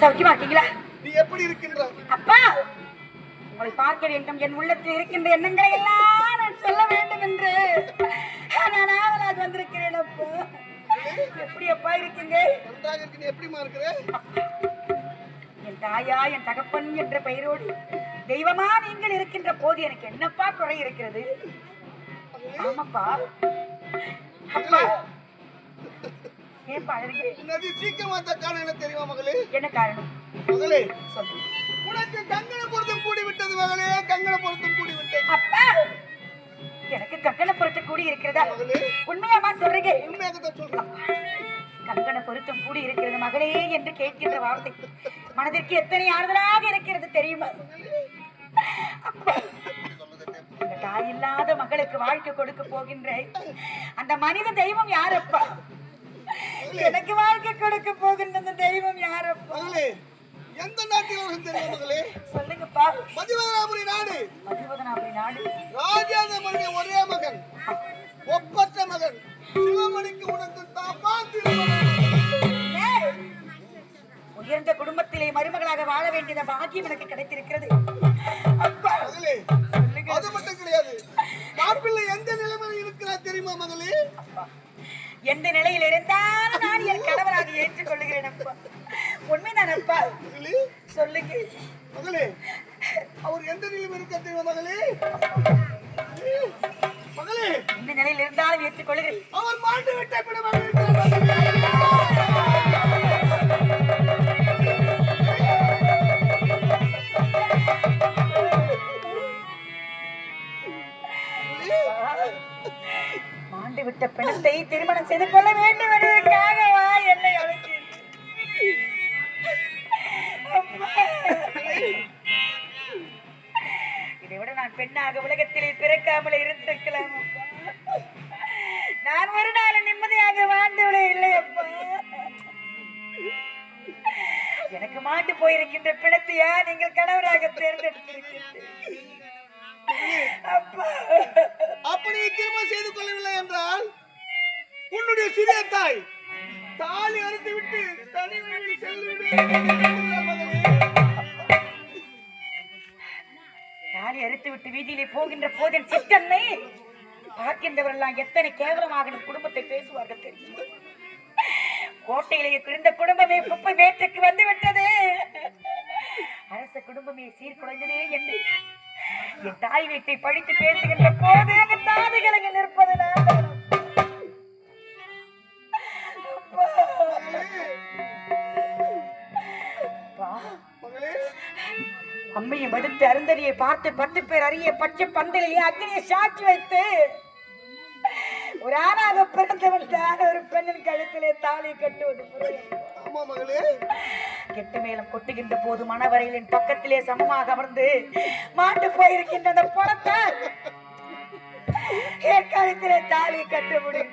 சௌக்கியமா இருக்கீங்களா? நீ எப்படி இருக்கின்ற? அப்பா, உங்களை பார்க்க வேண்டும், என் உள்ளத்தில் இருக்கின்ற எண்ணங்களை எல்லாம் நான் சொல்ல வேண்டும் என்று நான் ஆவலாக வந்திருக்கிறேன். அப்பா, எப்படி அப்பா இருக்கீங்க? நன்றாக இருக்கு. நீ எப்படிமா இருக்கிற? என் தாயா, என் தகப்பன் என்ற பெயரோடு தெய்வமா நீங்கள் இருக்கின்ற போது எனக்கு என்னப்பா குறை இருக்கிறது? ஆமாப்பா. அப்பா, ஏன் பாருங்க? நதி சீக்கிரமா தக்கான என்ன தெரியுமா மகளே? என்ன காரணம் மகளே? சொல்லு. உனக்கு கங்கண பொருத்தம் கூடி விட்டது மகளே, கங்கண பொருத்தம் கூடி விட்டது. அப்பா, எனக்கு கங்கண பொருத்தம் கூடி இருக்கிறதா? மகளே, உண்மையாமா சொல்றீங்க? உண்மையாக தான் சொல்றேன். கங்கண பொருத்தம் கூடி இருக்கிறது மகளே என்று கேட்கின்ற வார்த்தை மனதிற்கு எத்தனை ஆறுதலாக இருக்கிறது தெரியுமா? அப்பா, இந்த தாய் இல்லாத மகளுக்கு வாழ்க்கை கொடுக்க போகின்ற அந்த மனித தெய்வம் யாரப்பா? எனக்கு வாழ்க்கை கொடுக்க போகின்ற அந்த தெய்வம் யாரப்பா? மகளே, எந்த நாட்டில் தெரியும் மகளே? சொல்லுங்கப்பா. மதிவதனாபுரி நாடு. மதிவதனாபுரி நாடு. ராஜேந்திரனுடைய ஒரே மகன், ஒப்பற்ற மகன் சிவமணிக்கு உனக்கு தாப்பா உயர்ந்த குடும்பத்திலே மருமகளாக வாழ வேண்டிய பாக்கியம் எனக்கு கிடைத்திருக்கிறது. மகளே, அது மட்டும் கிடையாது, மாப்பிள்ளை எந்த நிலைமையில் இருக்கிறார் தெரியுமா மகளே? எந்த நிலையில் இருந்தாலும் நான் என் கணவராக ஏற்றுக் கொள்ளுகிறேன் அப்பா. உண்மைதான் அப்பா. சொல்லுங்க மகளே, அவர் எந்த நிலையில் இருக்க தெரியுமா மகளே? மகளே, எந்த நிலையில் இருந்தாலும் ஏற்றுக் கொள்ளுகிறேன். அவர் மாண்டு விட்ட பிறகு மாண்டு விட்ட பிணத்தை திருமணம் செய்து கொள்ள வேண்டும் என்பதற்காகவா என்னை அழைக்கிறேன்? இதை விட நான் பெண்ணாக உலகத்திலே பிறக்காமல் இருந்திருக்கலாம் அப்பா. நான் ஒரு நாள் நிம்மதியாக வாழ்ந்துவிட இல்லை அப்பா. எனக்கு மாண்டு போயிருக்கின்ற பிணத்தையா நீங்கள் கணவராக தேர்ந்தெடுத்திருக்கிறீர்கள் அப்பா. அப்படி திருமணம் செய்து கொள்ளவில்லை என்றால் உன்னுடைய சிறிய தாய் தாலி அறுத்து விட்டு தனி வழியில் செல்லுவிடு. தாலி அறுத்து விட்டு வீதியிலே போகின்ற போதின் சித்தன்மை பார்க்கின்றவரெல்லாம் எத்தனை கேவலமாக குடும்பத்தை பேசுவார்கள் தெரியும். கோட்டையிலேயே பிறந்த குடும்பமே குப்பை வேற்றுக்கு வந்து விட்டது. அரச குடும்பமே சீர்குலைந்ததே என்று என் தாய் வீட்டை படித்து பேசுகின்ற போது அந்த தாதிகளுக்கு நிற்பது அம்மையை மடுத்து அருந்ததியை பார்த்து 10 பேர் அறிய பச்சை பந்தலிலே அக்னியை சாட்சி வைத்து ஒரு ஆணாக பிறந்தவன் தான் ஒரு பெண்ணின் கழுத்திலே தாலி கட்டுவது. கெட்ட மேலம் கொட்டுகின்ற போது மணவரையிலின் பக்கத்திலே சமமாக அமர்ந்து மாட்டு போயிருக்கின்ற அந்த பணத்தை என் கழுத்திலே தாலி கட்ட முடியும்.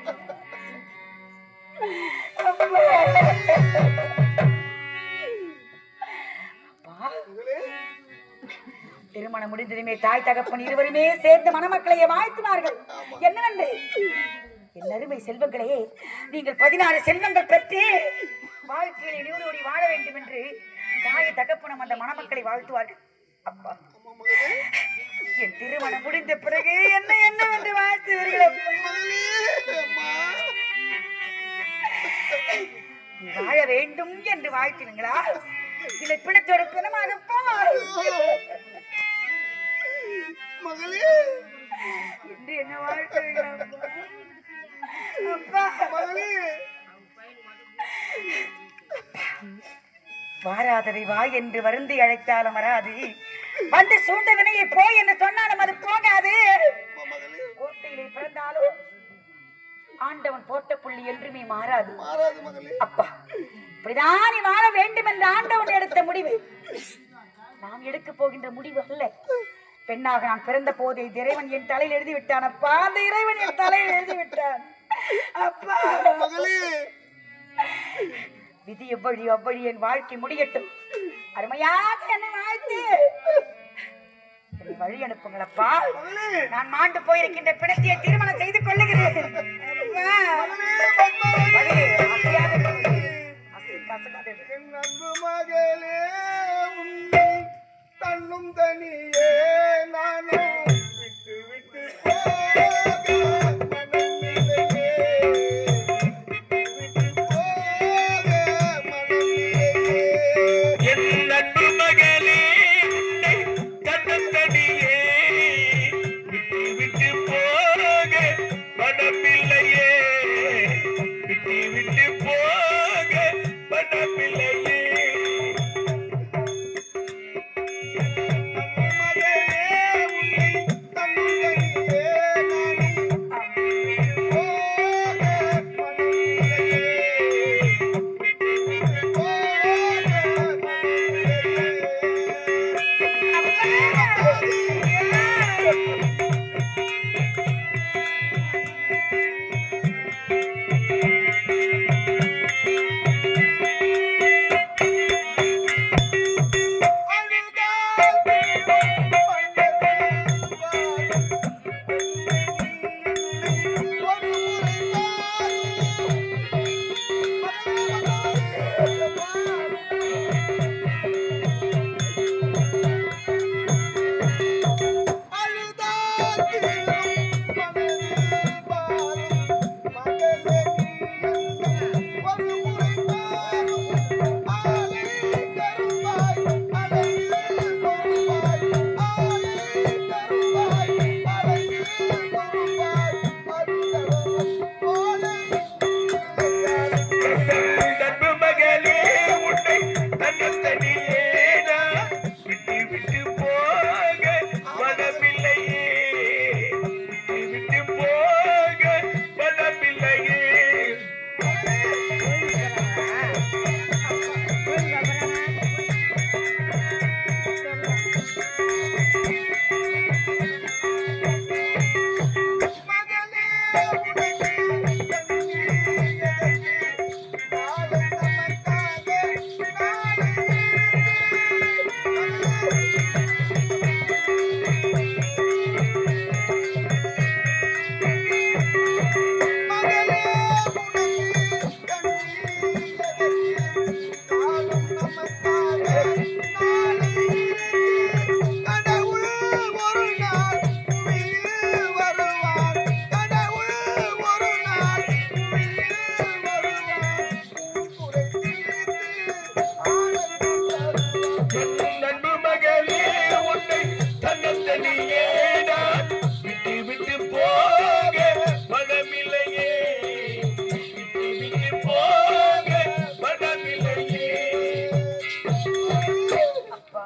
திருமணம் முடிந்ததுமே தாய் தகப்பன் இருவருமே சேர்ந்து மணமக்களையே வாழ்த்தினார்கள். என்னவென்று, என் அருமை செல்வங்களே, நீங்கள் 16 செல்வங்கள் பெற்று வாழ்க்கையில் நீடோடி வாழ வேண்டும் என்று தாய் தகப்பனும் அந்த மணமக்களை வாழ்த்துவார்கள். அப்பா, என் திருமணம் முடிந்த பிறகு என்ன என்னவென்று வாழ்த்துவீர்கள்? வாழ வேண்டும் என்று வாழ்த்தினீங்களா? இல்லை பிணத்தோட பிணமாக மகளே என்று என்ன வாழ்த்துவீங்களா? வாராததை வா என்று வருந்தி அழைத்தாலும் வராது, வந்து சூழ்ந்த வினையை போய் என்று சொன்னாலும் அது போகாது. கோட்டையிலே பிறந்தாலும் ஆண்டவன் போட்ட புள்ளி என்றுமே மாறாது. அப்பா, இப்படிதான் நீ வாழ வேண்டும் என்று ஆண்டவன் எடுத்த முடிவு நாம் எடுக்க போகின்ற முடிவு அல்ல. பெண்ணாக நான் பிறந்த போதே இறைவன் என் தலையில் எழுதி விட்டான். அப்பா, அந்த இறைவன் என் தலையில் எழுதி விட்டான். அப்பா, விதி எவ்வழி அவ்வழி என் வாழ்க்கை முடியட்டும். அருமையாக என்னை வாழ்த்து என்னை வழி அனுப்புங்கள் அப்பா. நான் மாண்டு போயிருக்கின்ற பிணத்தியை திருமணம் செய்து கொள்ளுகிறேன். கசகாதே தனியே நானும் விட்டு விட்டு போக மனமில்லையே. விட்டு போக மனமில்லையே. என் அன்பு மகளே உன்னை தன்னந்தனியே விட்டு விட்டு போக மனமில்லையே. விட்டு விட்டு போக மனமில்லையே. மகளே உன்னை தன்னந்தனியே நானும் போக மனமில்லையே. அன்பு மகளே உன்னை தன்னந்தனியே நான் விட்டு விட்டு போக மனமில்லையே. விட்டு விட்டு போக மனமில்லையே. என் அன்பு மகளே உன்னை தன்னந்தனியே நான் விட்டு விட்டு போக மனமில்லையே. விட்டு விட்டு போக மனமில்லையே. அப்பா